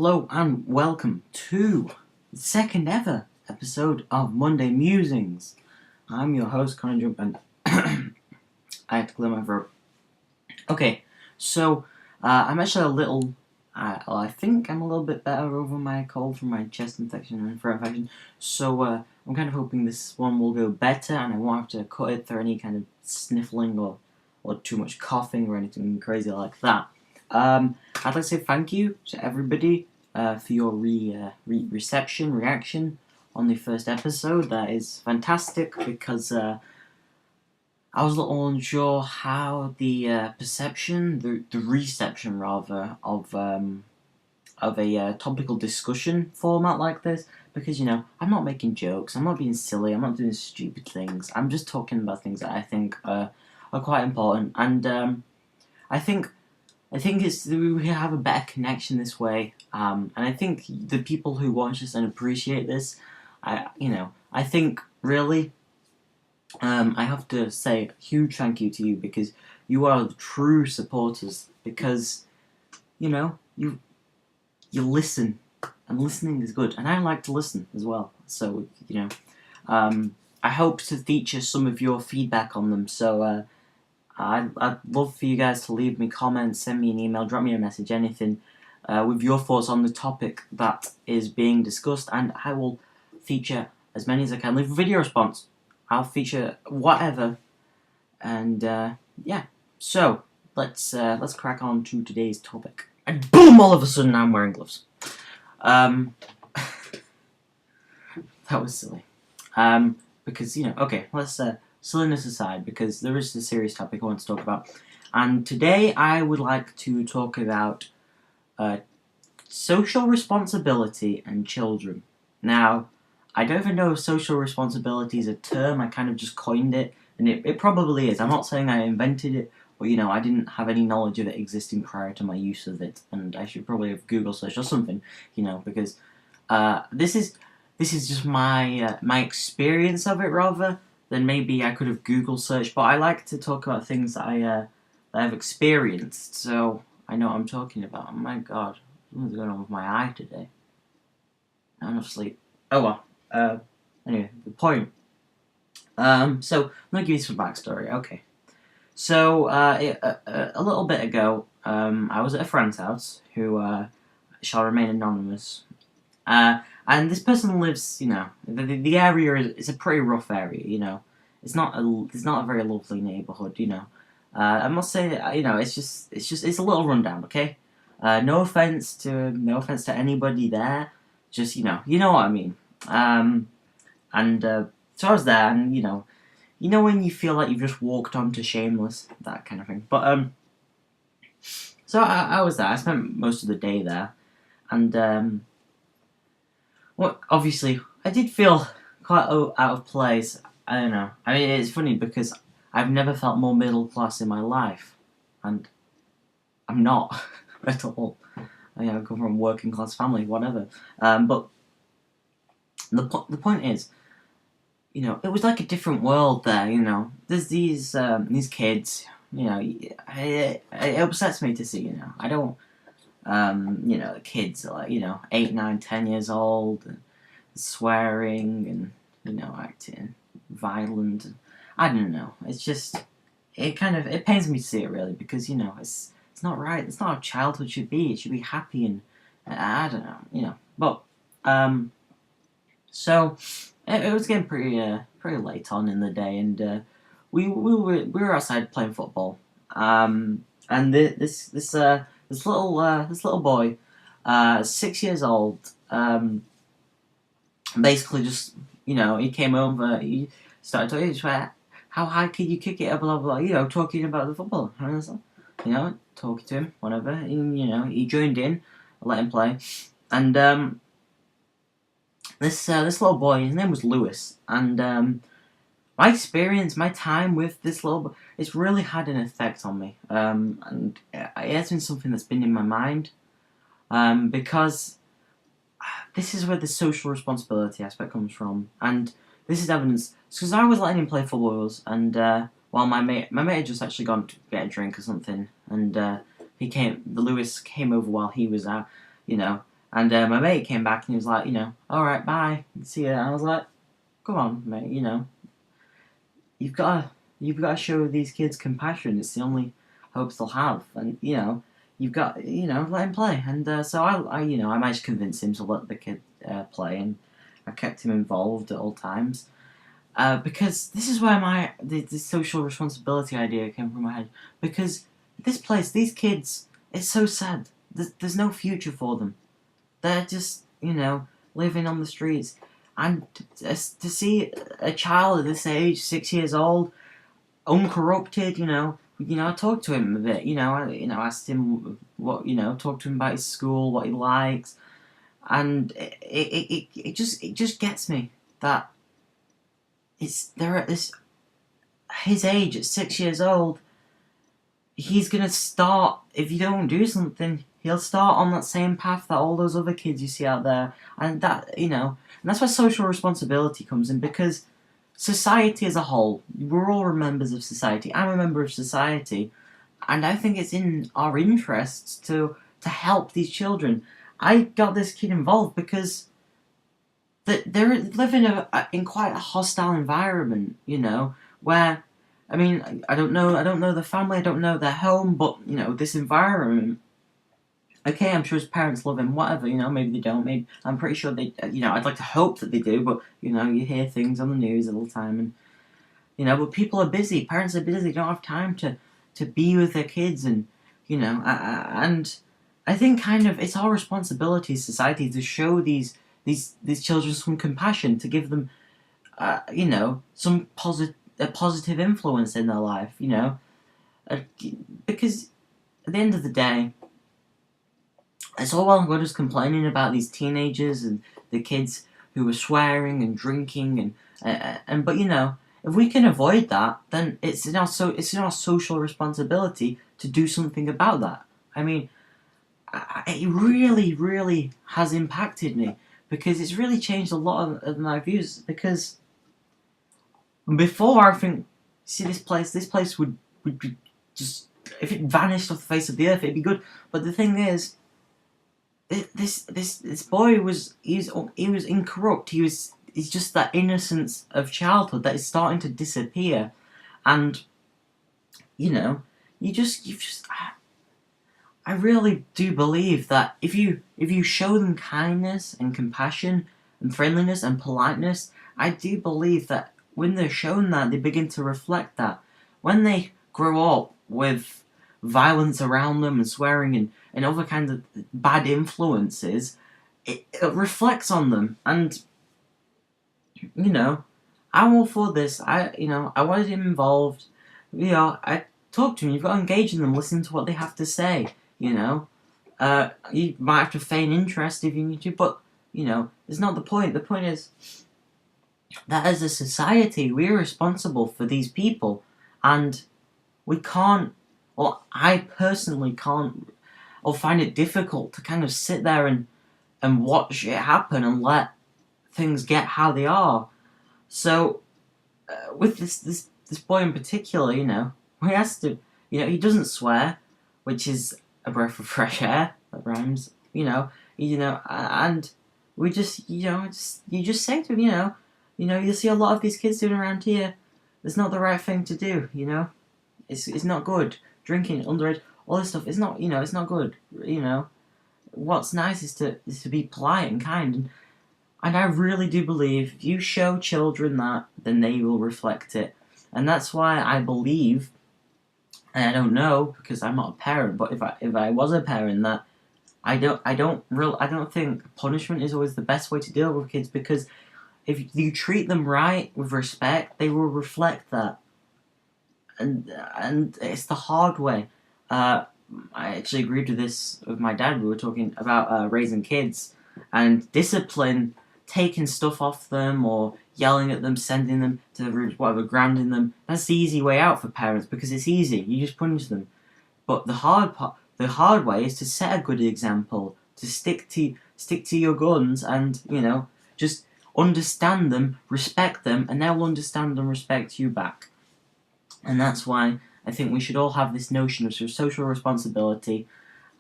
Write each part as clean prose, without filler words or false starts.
Hello and welcome to the second ever episode of Monday Musings. I'm your host, Connor Jump, and I have to clear my throat. Okay, so I'm actually a little, I think I'm a little bit better over my cold from my chest infection and throat infection, so I'm kind of hoping this one will go better and I won't have to cut it through any kind of sniffling or too much coughing or anything crazy like that. I'd like to say thank you to everybody for your reaction on the first episode. That is fantastic because I was a little unsure how the perception, the reception rather, of a topical discussion format like this, because I'm not making jokes, I'm not being silly, I'm not doing stupid things. I'm just talking about things that I think are quite important, and I think we have a better connection this way, and I think the people who watch this and appreciate this, I think really, I have to say a huge thank you to you, because you are the true supporters, because you listen, and listening is good, and I like to listen as well. So I hope to feature some of your feedback on them. So I'd love for you guys to leave me comments, send me an email, drop me a message, anything, with your thoughts on the topic that is being discussed, and I will feature as many as I can. Leave a video response. I'll feature whatever, and yeah. So let's crack on to today's topic. And boom! All of a sudden, I'm wearing gloves. That was silly. Because okay, let's silliness aside, because there is a serious topic I want to talk about. And today I would like to talk about social responsibility and children. Now, I don't even know if social responsibility is a term. I kind of just coined it, and it probably is. I'm not saying I invented it, but I didn't have any knowledge of it existing prior to my use of it, and I should probably have Google searched or something, because this is just my experience of it rather. Then maybe I could have Google searched, but I like to talk about things that I've experienced, so I know what I'm talking about. Oh my god, something's going on with my eye today. I'm not asleep. Oh well. Anyway, the point. So I'm gonna give you some backstory. Okay. So a little bit ago, I was at a friend's house who shall remain anonymous. And this person lives, the area is a pretty rough area, It's not a very lovely neighborhood, I must say that, it's a little rundown, okay? No offense to anybody there, just, you know what I mean. So I was there, and, when you feel like you've just walked onto Shameless, that kind of thing. But, so I was there, I spent most of the day there, and, well, obviously, I did feel quite out of place. I don't know. I mean, it's funny because I've never felt more middle class in my life, and I'm not at all. I come from a working class family, whatever. But the point is, it was like a different world there. There's these kids. It upsets me to see. I don't. The kids are like 8, 9, 10 years old, and swearing and acting violent. I don't know. It's just it pains me to see it, really, because it's not right. It's not how childhood should be. It should be happy, and I don't know. But so it was getting pretty late on in the day, and we were outside playing football. And this little boy, 6 years old, basically just, he came over, he started talking, he went, how high can you kick it, blah, blah, blah, talking about the football, and I was like, talking to him, whatever, and, he joined in, I let him play, and, this little boy, his name was Lewis, and, my experience, my time with this little boy, it's really had an effect on me, and it has been something that's been in my mind, because this is where the social responsibility aspect comes from, and this is evidence, because I was letting him play football, and while my mate had just actually gone to get a drink or something, and Lewis came over while he was out, And my mate came back and he was like, all right, bye, see ya. And I was like, come on, mate, you've got to show these kids compassion. It's the only hope they'll have, and you've got let him play. And so I managed to convince him to let the kid play, and I kept him involved at all times. Because this is where the social responsibility idea came from my head. Because this place, these kids, it's so sad. There's no future for them. They're just living on the streets, and to see a child at this age, 6 years old, uncorrupted, I talked to him a bit, asked him what, talked to him about his school, what he likes, and it just gets me that they're at his age at 6 years old. He's gonna start, if you don't do something, he'll start on that same path that all those other kids you see out there, and and that's where social responsibility comes in, because society as a whole, we're all members of society. I'm a member of society, and I think it's in our interests to help these children. I got this kid involved because they're living in quite a hostile environment, where, I mean, I don't know the family, I don't know their home, but this environment. Okay, I'm sure his parents love him, whatever, maybe they don't, maybe, I'm pretty sure they, I'd like to hope that they do, but, you hear things on the news all the time, and, but people are busy, parents are busy, they don't have time to be with their kids, and, and I think kind of it's our responsibility as society to show these children some compassion, to give them, some positive influence in their life, because at the end of the day, it's all well and good just complaining about these teenagers and the kids who are swearing and drinking but if we can avoid that, then it's in our social responsibility to do something about that. I mean, it really, really has impacted me, because it's really changed a lot of my views. Because before, I think, see, this place would be just, if it vanished off the face of the earth, it'd be good. But the thing is, this boy was incorrupt. He's just that innocence of childhood that is starting to disappear, and you just I really do believe that if you show them kindness and compassion and friendliness and politeness, I do believe that when they're shown that, they begin to reflect that. When they grow up with violence around them and swearing and other kinds of bad influences, it reflects on them. And I'm all for this. I wanted him involved. I talk to him. You've got to engage in them, listen to what they have to say. You might have to feign interest if you need to, but it's not the point. The point is that as a society, we're responsible for these people, and we can't, or I personally can't, or find it difficult to kind of sit there and watch it happen and let things get how they are. So with this boy in particular, he has to, he doesn't swear, which is a breath of fresh air. That rhymes, and we just, you just say to him, you see a lot of these kids doing around here. It's not the right thing to do, It's not good. Drinking, underage, all this stuff. It's not, it's not good. What's nice is to be polite and kind, and I really do believe if you show children that, then they will reflect it, and that's why I believe, and I don't know because I'm not a parent, but if I was a parent, that I don't think punishment is always the best way to deal with kids, because if you treat them right with respect, they will reflect that, and it's the hard way. I actually agreed with this with my dad. We were talking about raising kids and discipline, taking stuff off them or yelling at them, sending them to the rooms, whatever, grounding them. That's the easy way out for parents because it's easy. You just punish them. But the hard way is to set a good example, to stick to your guns, and just understand them, respect them, and they'll understand and respect you back. And that's why I think we should all have this notion of social responsibility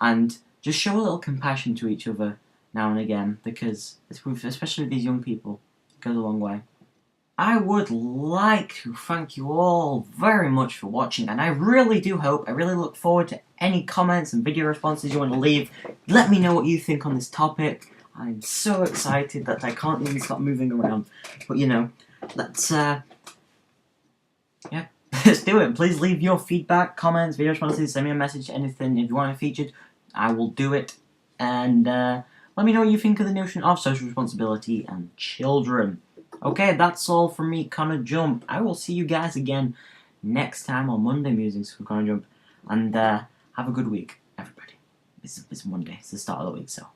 and just show a little compassion to each other. now and again, because especially with these young people, it goes a long way. I would like to thank you all very much for watching, and I really look forward to any comments and video responses you want to leave. Let me know what you think on this topic. I'm so excited that I can't even stop moving around. But let's let's do it. Please leave your feedback, comments, video responses, send me a message, anything. If you want it featured, I will do it. And let me know what you think of the notion of social responsibility and children. Okay, that's all from me, Connor Jump. I will see you guys again next time on Monday Musings for Connor Jump. And have a good week, everybody. It's Monday. It's the start of the week, so